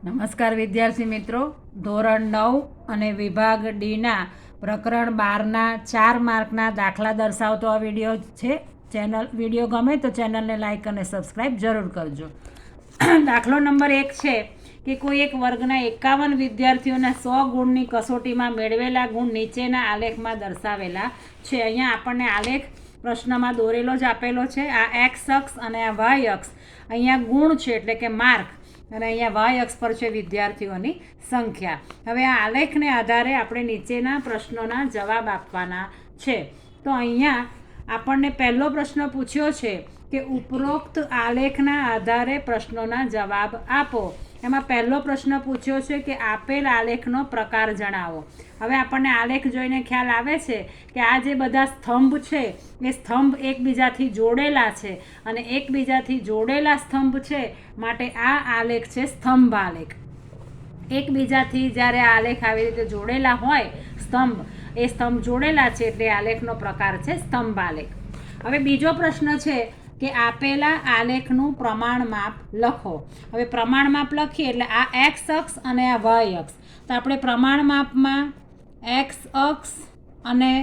નમસ્કાર વિદ્યાર્થી મિત્રો, ધોરણ 9 અને વિભાગ ડીના પ્રકરણ 12ના 4 માર્કના દાખલા દર્શાવતો આ વિડીયો છે. વિડીયો ગમે તો ચેનલને લાઇક અને સબસ્ક્રાઈબ જરૂર કરજો. દાખલો નંબર 1 છે કે કોઈ એક વર્ગના 51 વિદ્યાર્થીઓના 100 ગુણની કસોટીમાં મેળવેલા ગુણ નીચેના આલેખમાં દર્શાવેલા છે. અહીંયા આપણને આલેખ પ્રશ્નમાં દોરેલો જ આપેલો છે. આ એક્સ અક્ષ અને આ વાય અક્ષ અહીંયા ગુણ છે એટલે કે માર્ક, અને અહીંયા વાય અક્ષ પર છે વિદ્યાર્થીઓની સંખ્યા. હવે આ આલેખને આધારે આપણે નીચેના પ્રશ્નોના જવાબ આપવાના છે. તો અહીંયા આપણને પહેલો પ્રશ્ન પૂછ્યો છે કે ઉપરોક્ત આલેખના આધારે પ્રશ્નોના જવાબ આપો. એમાં પહેલો પ્રશ્ન પૂછ્યો છે કે આપેલ આલેખનો પ્રકાર જણાવો. હવે આપણને આલેખ જોઈને ખ્યાલ આવે છે કે આ જે બધા સ્તંભ છે એ સ્તંભ એકબીજાથી જોડેલા છે, અને એકબીજાથી જોડેલા સ્તંભ છે માટે આ આલેખ છે સ્તંભ આલેખ. એકબીજાથી જ્યારે આલેખ આવી રીતે જોડેલા હોય સ્તંભ, એ સ્તંભ જોડેલા છે એટલે આલેખનો પ્રકાર છે સ્તંભ આલેખ. હવે બીજો પ્રશ્ન છે કે આપેલા આલેખનું પ્રમાણ માપ લખો. હવે પ્રમાણ માપ લખીએ એટલે આ એક્સ અક્ષ અને આ વાય અક્ષ. તો આપણે પ્રમાણ માપમાં એક્સ અક્ષ અને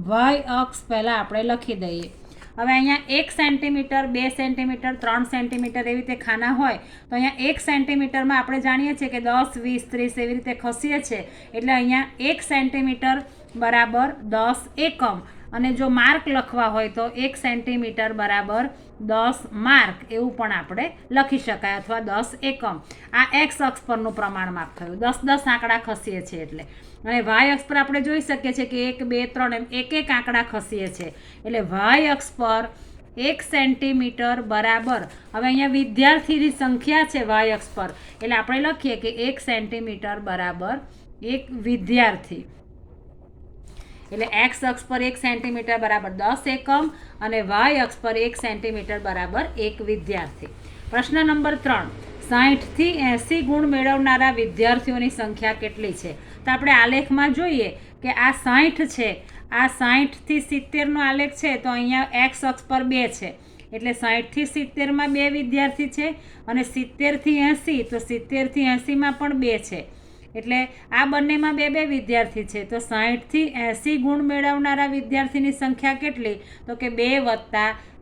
વાય અક્ષ પહેલાં આપણે લખી દઈએ. હવે અહીંયા 1 સેન્ટીમીટર, 2 સેન્ટીમીટર, 3 સેન્ટીમીટર એવી રીતે ખાના હોય તો અહીંયા 1 સેન્ટીમીટરમાં આપણે જાણીએ છીએ કે 10, 20, 30 એવી રીતે ખસીએ છીએ, એટલે અહીંયા 1 સેન્ટીમીટર બરાબર 10 એકમ. અને જો માર્ક લખવા હોય તો 1 સેન્ટીમીટર બરાબર 10 માર્ક એવું પણ આપણે લખી શકાય, અથવા 10 એકમ. આ એક્સ અક્ષ પરનું પ્રમાણ માપ થયું, 10 આંકડા ખસીએ છીએ એટલે. અને વાય અક્ષ પર આપણે જોઈ શકીએ છીએ કે 1, 2, 3 એમ એક આંકડા ખસીએ છીએ, એટલે વાય અક્ષ પર 1 સેન્ટીમીટર બરાબર, હવે અહીંયા વિદ્યાર્થીની સંખ્યા છે વાય અક્ષ પર, એટલે આપણે લખીએ કે 1 સેન્ટીમીટર બરાબર 1 વિદ્યાર્થી. એટલે એક્સ અક્ષ પર 1 સેન્ટીમીટર બરાબર 10 એકમ અને વાય અક્ષ પર 1 સેન્ટીમીટર બરાબર 1 વિદ્યાર્થી. પ્રશ્ન નંબર 3, 60થી 80 ગુણ મેળવનારા વિદ્યાર્થીઓની સંખ્યા કેટલી છે? તો આપણે આલેખમાં જોઈએ કે આ 60 છે, આ 60થી 70નો આલેખ છે, તો અહીંયા એક્સ અક્ષ પર 2 છે, એટલે 60થી 70માં 2 વિદ્યાર્થી છે, અને 70થી 80 તો 70થી 80માં પણ 2 છે, એટલે આ બંનેમાં 2 વિદ્યાર્થી છે. તો 60થી 80 ગુણ મેળવનારા વિદ્યાર્થીની સંખ્યા કેટલી? તો કે 2 +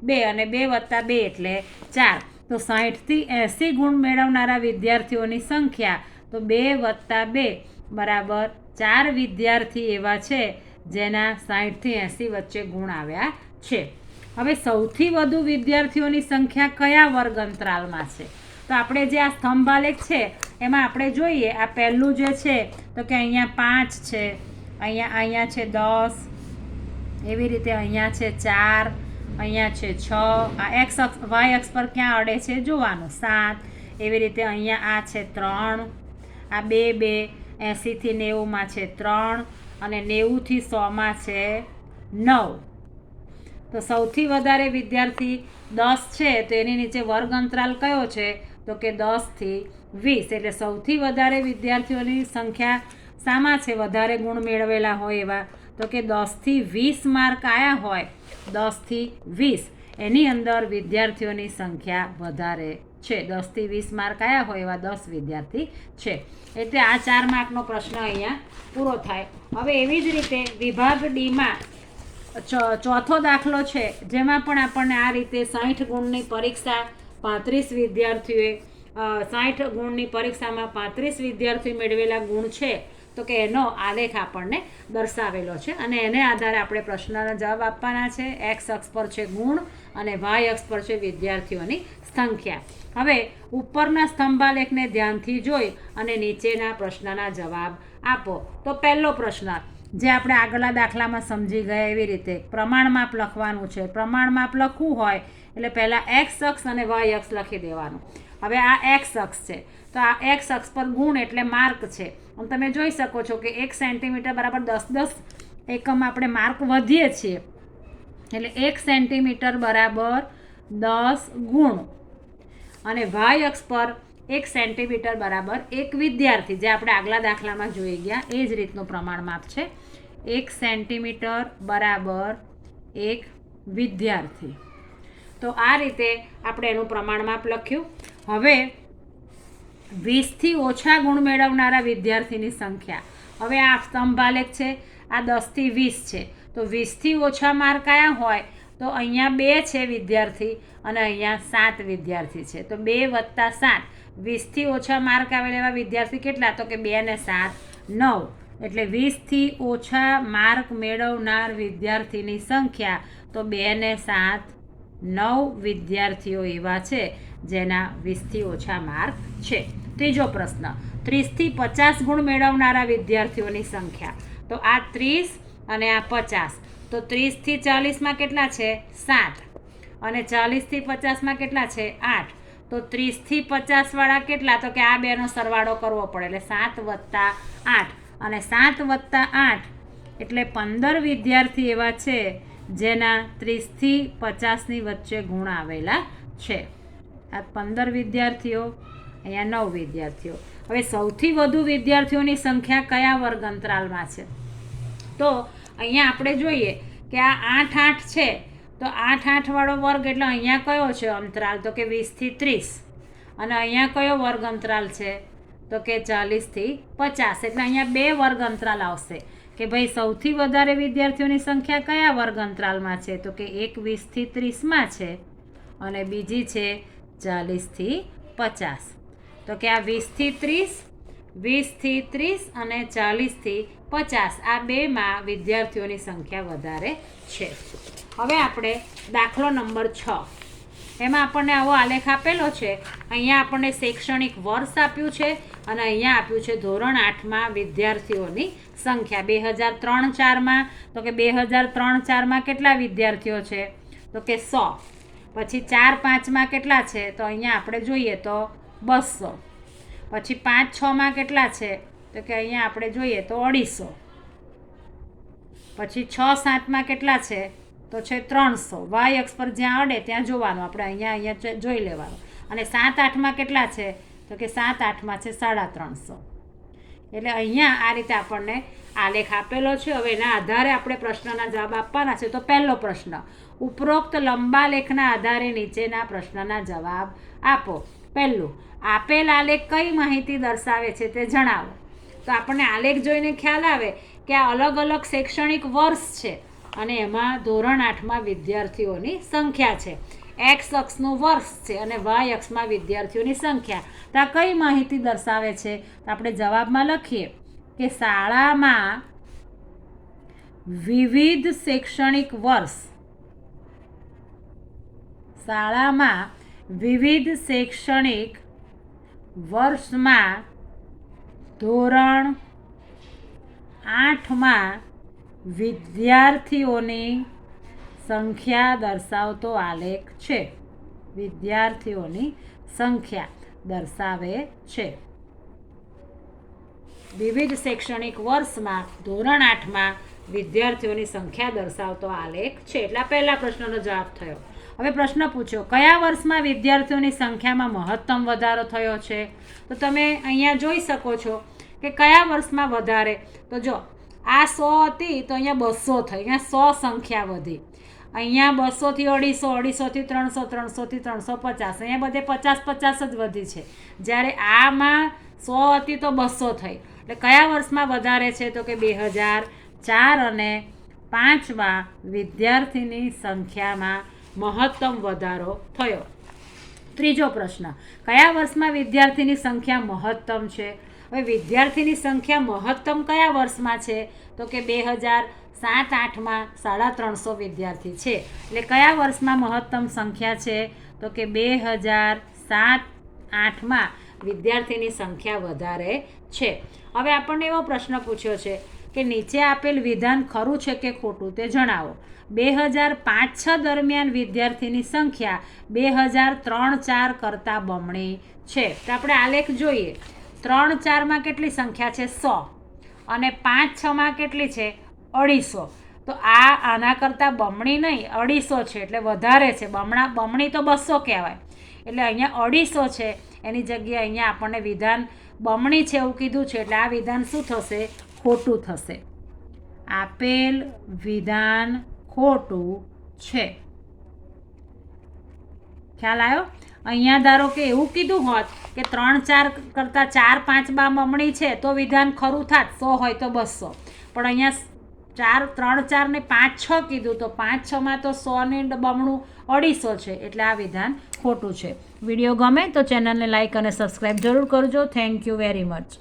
2, અને 2 + 2 એટલે 4. તો 60થી 80 ગુણ મેળવનારા વિદ્યાર્થીઓની સંખ્યા તો 2 + 2 બરાબર 4 વિદ્યાર્થી એવા છે જેના 60થી 80 વચ્ચે ગુણ આવ્યા છે. હવે સૌથી વધુ વિદ્યાર્થીઓની સંખ્યા કયા વર્ગ અંતરાલમાં છે? તો આપણે જે આ સ્તંભ આલેખ છે એમાં આપણે જોઈએ, આ પહેલું જે છે તો કે અહીંયા 5 છે, અહીંયા છે 10, એવી રીતે અહીંયા છે 4, અહીંયા છે 6, આ એક્સ અક્ષ વાય અક્ષ પર ક્યાં અડે છે જોવાનું, 7, એવી રીતે અહીંયા આ છે 3, આ 2, 80થી 90માં છે 3, અને 90થી 100માં છે 9. તો સૌથી વધારે વિદ્યાર્થી 10 છે, તો એની નીચે વર્ગ અંતરાલ કયો છે? તો કે 10થી 20. એટલે સૌથી વધારે વિદ્યાર્થીઓની સંખ્યા શામાં છે વધારે ગુણ મેળવેલા હોય એવા? તો કે 10થી 20 માર્ક આવ્યા હોય, 10થી 20 એની અંદર વિદ્યાર્થીઓની સંખ્યા વધારે છે. 10થી 20 માર્ક આવ્યા હોય એવા 10 વિદ્યાર્થી છે. એટલે આ 4 માર્કનો પ્રશ્ન અહીંયા પૂરો થાય. હવે એવી જ રીતે વિભાગ ડીમાં ચોથો દાખલો છે, જેમાં પણ આપણને આ રીતે 60 ગુણની પરીક્ષા 35 વિદ્યાર્થીઓએ 60 ગુણની પરીક્ષામાં 35 વિદ્યાર્થીઓ મેળવેલા ગુણ છે, તો કે એનો આલેખ આપણને દર્શાવેલો છે, અને એને આધારે આપણે પ્રશ્નના જવાબ આપવાના છે. એક્સ અક્ષ પર છે ગુણ અને વાય અક્ષ પર છે વિદ્યાર્થીઓની સંખ્યા. હવે ઉપરના સ્તંભાલેખને ધ્યાનથી જોઈ અને નીચેના પ્રશ્નના જવાબ આપો. તો પહેલો પ્રશ્ન જે આપણે આગળના દાખલામાં સમજી ગયા એવી રીતે પ્રમાણ માપ લખવાનું છે. પ્રમાણ માપ લખવું હોય એટલે પહેલાં એક્સ અક્ષ અને વાય અક્ષ લખી દેવાનું. હવે આ એક્સ અક્ષ છે, તો આ એક્સ અક્ષ પર ગુણ એટલે માર્ક છે. અને તમે જોઈ શકો છો કે 1 સેન્ટીમીટર બરાબર 10 એકમ આપણે માર્ક વધીએ છીએ, એટલે 1 સેન્ટીમીટર બરાબર 10 ગુણ. અને વાય અક્ષ પર 1 સેન્ટીમીટર બરાબર 1 વિદ્યાર્થી, જે આપણે આગલા દાખલામાં જોઈ ગયા એ જ રીતનું પ્રમાણ માપ છે. 1 સેન્ટીમીટર બરાબર 1 વિદ્યાર્થી. તો આ રીતે આપણે એનું પ્રમાણ માપ લખ્યું. હવે 20થી ઓછા ગુણ મેળવનારા વિદ્યાર્થીની સંખ્યા. હવે આ સ્તંભાલેખ છે, આ 10થી 20 છે, તો 20થી ઓછા માર્ક કયા હોય? તો અહીંયા 2 છે વિદ્યાર્થી અને અહીંયા 7 વિદ્યાર્થી છે. તો 2 + 7, 20થી ઓછા માર્ક આવેલા એવા વિદ્યાર્થી કેટલા? તો કે 2 ને 7 9. એટલે 20થી ઓછા માર્ક મેળવનાર વિદ્યાર્થીની સંખ્યા તો 2 ને 7 9 વિદ્યાર્થીઓ એવા છે જેના 20થી ઓછા માર્ક છે. ત્રીજો પ્રશ્ન, 30થી 50 ગુણ મેળવનારા વિદ્યાર્થીઓની સંખ્યા. તો આ 30 અને આ 50. તો 30થી 40માં કેટલા છે? 7. અને 40થી 50માં કેટલા છે? 8. તો 30થી 50 વાળા કેટલા? તો કે આ બેનો સરવાળો કરવો પડે એટલે 7 + 8. અને 7 + 8 એટલે 15 વિદ્યાર્થી એવા છે જેના 30થી 50ની વચ્ચે ગુણ આવેલા છે. આ 15 વિદ્યાર્થીઓ, અહીંયા 9 વિદ્યાર્થીઓ. હવે સૌથી વધુ વિદ્યાર્થીઓની સંખ્યા કયા વર્ગ અંતરાલમાં છે? તો અહીંયા આપણે જોઈએ કે આ 8 8 છે, તો 8 8 વાળો વર્ગ એટલે અહીંયા કયો છે અંતરાલ? તો કે 20થી 30. અને અહીંયા કયો વર્ગ અંતરાલ છે? તો કે 40થી 50. એટલે અહીંયા 2 વર્ગ અંતરાલ આવશે કે ભાઈ સૌથી વધારે વિદ્યાર્થીઓની સંખ્યા કયા વર્ગ અંતરાલમાં છે? તો કે એક 20થી 30માં છે અને બીજી છે 40થી 50. તો કે આ 20થી 30, 20થી 30 અને 40થી 50 આ બેમાં વિદ્યાર્થીઓની સંખ્યા વધારે છે. હવે આપણે દાખલો નંબર 6, એમાં આપણને આવો આલેખ આપેલો છે. અહીંયા આપણને શૈક્ષણિક વર્ષ આપ્યું છે અને અહીંયા આપ્યું છે ધોરણ 8માં વિદ્યાર્થીઓની સંખ્યા. 2003-4માં તો કે 2003-4માં કેટલા વિદ્યાર્થીઓ છે? તો કે 100. પછી 4-5માં કેટલા છે? તો અહીંયા આપણે જોઈએ તો 200. પછી 5-6માં કેટલા છે? તો કે અહીંયા આપણે જોઈએ તો 250. પછી 6-7માં કેટલા છે? તો છે 300. વાય અક્ષ પર જ્યાં અડે ત્યાં જોવાનું, આપણે અહીંયા જોઈ લેવાનું. અને 7-8માં કેટલા છે? તો કે 7-8માં છે 350. એટલે અહીંયા આ રીતે આપણને આલેખ આપેલો છે. હવે એના આધારે આપણે પ્રશ્નના જવાબ આપવાના છે. તો પહેલો પ્રશ્ન, ઉપરોક્ત લંબા લેખના આધારે નીચેના પ્રશ્નના જવાબ આપો. પહેલું, આપેલ આલેખ કઈ માહિતી દર્શાવે છે તે જણાવો. તો આપણને આલેખ જોઈને ખ્યાલ આવે કે આ અલગ અલગ શૈક્ષણિક વર્ષ છે અને એમાં ધોરણ 8માં વિદ્યાર્થીઓની સંખ્યા છે. એક્સ અક્ષનું વર્ષ છે અને વાય અક્ષમાં વિદ્યાર્થીઓની સંખ્યા. તો આ કઈ માહિતી દર્શાવે છે? તો આપણે જવાબમાં લખીએ કે શાળામાં વિવિધ શૈક્ષણિક વર્ષ, શાળામાં વિવિધ શૈક્ષણિક વર્ષમાં ધોરણ 8માં વિદ્યાર્થીઓની સંખ્યા દર્શાવતો આલેખ છે. વિદ્યાર્થીઓની સંખ્યા દર્શાવે છે. વિવિધ શૈક્ષણિક વર્ષમાં ધોરણ 8માં વિદ્યાર્થીઓની સંખ્યા દર્શાવતો આલેખ છે. એટલે પહેલા પ્રશ્નનો જવાબ થયો. હવે પ્રશ્ન પૂછ્યો, કયા વર્ષમાં વિદ્યાર્થીઓની સંખ્યામાં મહત્તમ વધારો થયો છે? તો તમે અહીંયા જોઈ શકો છો કે કયા વર્ષમાં વધારે. તો જો આ 100 હતી તો અહીંયા 200 થઈ, અહીંયા 100 સંખ્યા વધી. અહીંયા 200થી 250, 250થી 300, 300થી 350, અહીંયા બધે 50 જ વધી છે. જ્યારે આમાં 100 હતી તો 200 થઈ. એટલે કયા વર્ષમાં વધારે છે? તો કે 2004 અને 5માં વિદ્યાર્થીની સંખ્યામાં મહત્તમ વધારો થયો. ત્રીજો પ્રશ્ન, કયા વર્ષમાં વિદ્યાર્થીની સંખ્યા મહત્તમ છે? હવે વિદ્યાર્થીની સંખ્યા મહત્તમ કયા વર્ષમાં છે? તો કે 2007-8માં 350 વિદ્યાર્થી છે. એટલે કયા વર્ષમાં મહત્તમ સંખ્યા છે? તો કે 2007-8માં વિદ્યાર્થીની સંખ્યા વધારે છે. હવે આપણને એવો પ્રશ્ન પૂછ્યો છે કે નીચે આપેલ વિધાન ખરું છે કે ખોટું તે જણાવો. 2005-6 દરમિયાન વિદ્યાર્થીની સંખ્યા 2003-4 કરતાં બમણી છે. તો આપણે આલેખ જોઈએ. 3-4માં કેટલી સંખ્યા છે? 100. અને 5-6માં કેટલી છે? 250. તો આના કરતાં બમણી નહીં, 250 છે એટલે વધારે છે. બમણી તો 200 કહેવાય. એટલે અહીંયા 250 છે, એની જગ્યાએ અહીંયા આપણને વિધાન બમણી છે એવું કીધું છે. એટલે આ વિધાન શું થશે? ખોટું થશે. આપેલ વિધાન ખોટું છે. ખ્યાલ આવ્યો? અહીંયા ધારો કે એવું કીધું હોત કે 3 4 કરતાં 4 5 બા બમણી છે તો વિધાન ખરું થાત, 100 હોય તો 200, પણ અહીંયા 3 4 ને 5 6 કીધું તો 5 6 માં તો 100 ને બમણું 250 છે, એટલે આ વિધાન ખોટું છે. વિડીયો ગમે તો ચેનલને લાઇક અને સબસ્ક્રાઈબ જરૂર કરજો. Thank you very much.